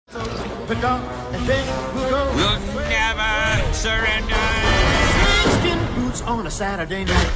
Pick up and then we'll go. We'll never surrender. Skin boots on a Saturday night.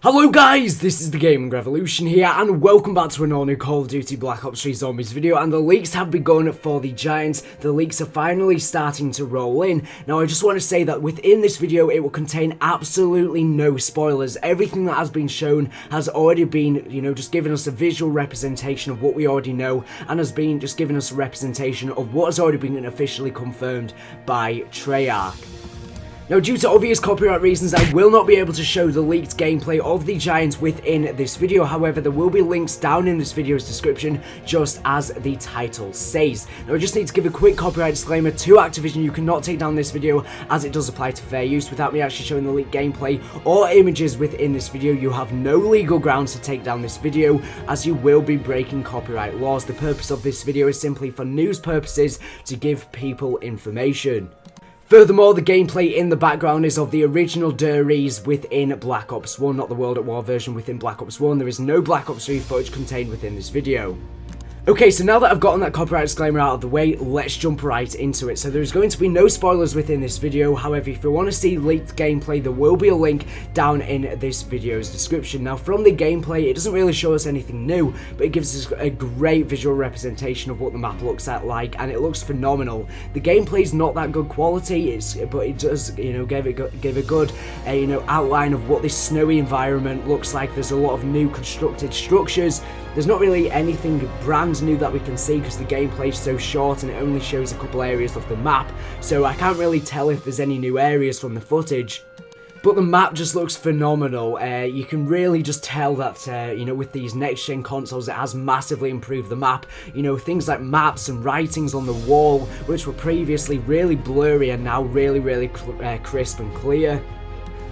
Hello guys, this is the Gaming Revolution here, and welcome back to an all-new Call of Duty Black Ops 3 Zombies video. And the leaks have begun for the Giants. The leaks are finally starting to roll in. Now I just want to say that within this video it will contain absolutely no spoilers. Everything that has been shown has already been, just given us a visual representation of what we already know, and has been just given us a representation of what has already been officially confirmed by Treyarch. Now, due to obvious copyright reasons, I will not be able to show the leaked gameplay of the Giants within this video. However, there will be links down in this video's description, just as the title says. Now, I just need to give a quick copyright disclaimer to Activision. You cannot take down this video, as it does apply to fair use. Without me actually showing the leaked gameplay or images within this video, you have no legal grounds to take down this video, as you will be breaking copyright laws. The purpose of this video is simply for news purposes, to give people information. Furthermore, the gameplay in the background is of the original DG3 within Black Ops 1, not the World at War version within Black Ops 1. There is no Black Ops 3 footage contained within this video. Okay, so now that I've gotten that copyright disclaimer out of the way, let's jump right into it. So there's going to be no spoilers within this video. However, if you want to see leaked gameplay, there will be a link down in this video's description. Now, from the gameplay, it doesn't really show us anything new, but it gives us a great visual representation of what the map looks like, and it looks phenomenal. The gameplay's not that good quality, but it does, give a good, outline of what this snowy environment looks like. There's a lot of new constructed structures. There's not really anything brand new that we can see because the gameplay is so short and it only shows a couple areas of the map, so I can't really tell if there's any new areas from the footage. But the map just looks phenomenal. You can really just tell that, with these next-gen consoles, it has massively improved the map. Things like maps and writings on the wall, which were previously really blurry, are now really crisp and clear.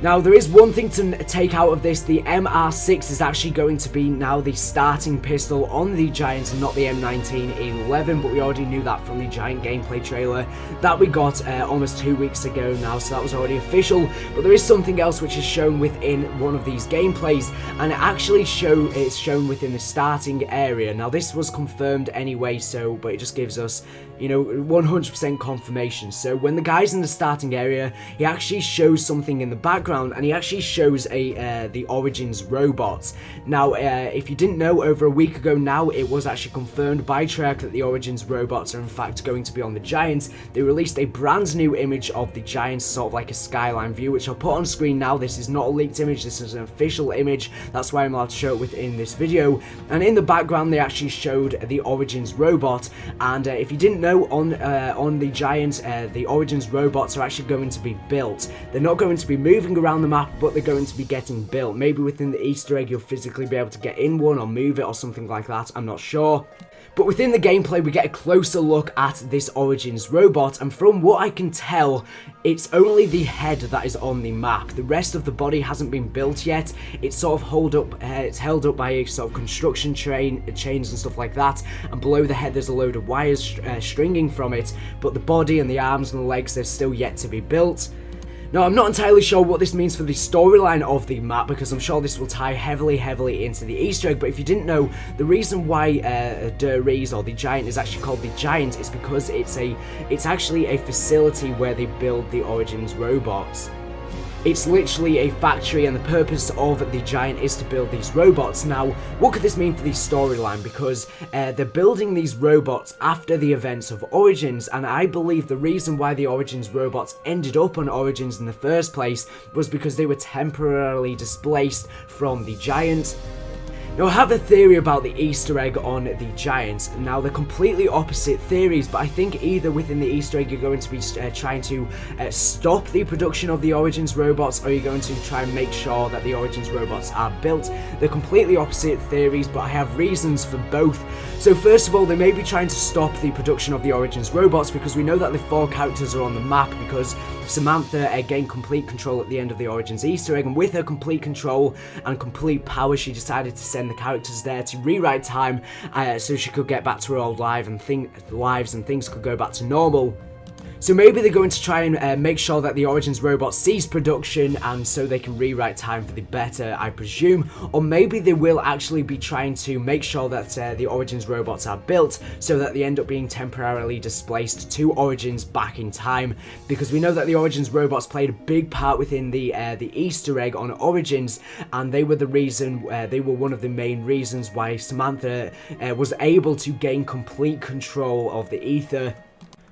Now, there is one thing to take out of this. The MR6 is actually going to be now the starting pistol on the Giants and not the M1911, but we already knew that from the Giant gameplay trailer that we got almost 2 weeks ago now, so that was already official. But there is something else which is shown within one of these gameplays, and it's shown within the starting area. Now, this was confirmed anyway, but it just gives us 100% confirmation. So when the guy's in the starting area, he actually shows something in the background, and he actually shows the Origins robots. Now, if you didn't know, over a week ago now, it was actually confirmed by Treyarch that the Origins robots are in fact going to be on the Giants. They released a brand new image of the Giants, sort of like a skyline view, which I'll put on screen now. This is not a leaked image, this is an official image. That's why I'm allowed to show it within this video. And in the background, they actually showed the Origins robot. And if you didn't know, on the Giants, the Origins robots are actually going to be built. They're not going to be moving around the map, but they're going to be getting built. Maybe within the Easter egg you'll physically be able to get in one or move it or something like that, I'm not sure. But within the gameplay, we get a closer look at this Origins robot, and from what I can tell, it's only the head that is on the map. The rest of the body hasn't been built yet. It's sort of it's held up by a sort of construction chains and stuff like that, and below the head there's a load of wires stringing from it, but the body and the arms and the legs, they're still yet to be built. Now, I'm not entirely sure what this means for the storyline of the map, because I'm sure this will tie heavily into the Easter egg. But if you didn't know, the reason why DG3 or the Giant is actually called the Giant is because it's actually a facility where they build the Origins robots. It's literally a factory, and the purpose of the Giant is to build these robots. Now, what could this mean for the storyline? Because they're building these robots after the events of Origins, and I believe the reason why the Origins robots ended up on Origins in the first place was because they were temporarily displaced from the Giant. Now, I have a theory about the Easter egg on the Giants. Now, they're completely opposite theories, but I think either within the Easter egg you're going to be trying to stop the production of the Origins robots, or you're going to try and make sure that the Origins robots are built. They're completely opposite theories, but I have reasons for both. So first of all, they may be trying to stop the production of the Origins robots, because we know that the 4 characters are on the map because Samantha gained complete control at the end of the Origins Easter egg, and with her complete control and complete power, she decided to send the characters there to rewrite time so she could get back to her old lives and things could go back to normal. So maybe they're going to try and make sure that the Origins robot cease production, and so they can rewrite time for the better, I presume. Or maybe they will actually be trying to make sure that the Origins robots are built so that they end up being temporarily displaced to Origins back in time, because we know that the Origins robots played a big part within the Easter egg on Origins, and they were the reason, they were one of the main reasons why Samantha was able to gain complete control of the ether.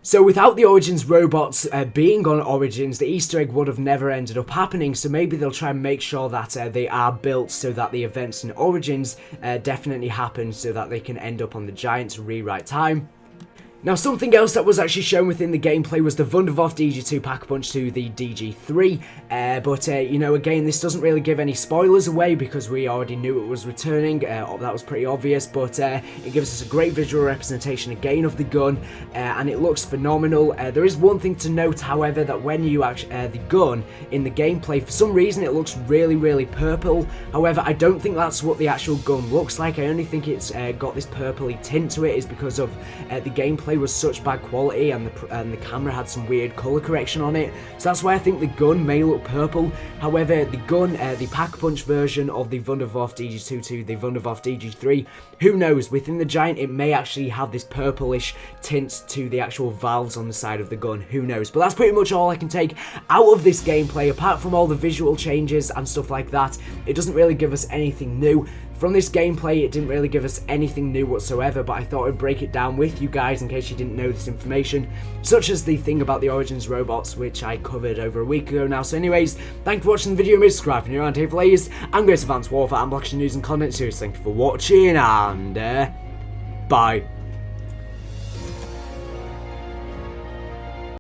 So without the Origins robots being on Origins, the Easter egg would have never ended up happening, so maybe they'll try and make sure that they are built so that the events in Origins definitely happen so that they can end up on the Giant to rewrite time. Now, something else that was actually shown within the gameplay was the Wunderwaffe DG2 Pack-a-Punch to the DG3, but you know, again, this doesn't really give any spoilers away because we already knew it was returning. That was pretty obvious, but it gives us a great visual representation again of the gun, and it looks phenomenal. There is one thing to note, however, that when you actually the gun in the gameplay, for some reason it looks really purple. However, I don't think that's what the actual gun looks like. I only think it's got this purpley tint to it is because of the gameplay was such bad quality, and the camera had some weird color correction on it, so that's why I think the gun may look purple. However, the gun, the Pack-a-Punch version of the Wunderwaffe DG2 to the Wunderwaffe DG3, who knows, within the Giant it may actually have this purplish tint to the actual valves on the side of the gun, who knows. But that's pretty much all I can take out of this gameplay, apart from all the visual changes and stuff like that. It doesn't really give us anything new. From this gameplay, it didn't really give us anything new whatsoever, but I thought I'd break it down with you guys in case you didn't know this information, such as the thing about the Origins robots, which I covered over a week ago now. So anyways, thank you for watching the video, make sure subscribe if you're around here for latest and great advanced warfare and blockchain news and content series. Thank you for watching, and bye.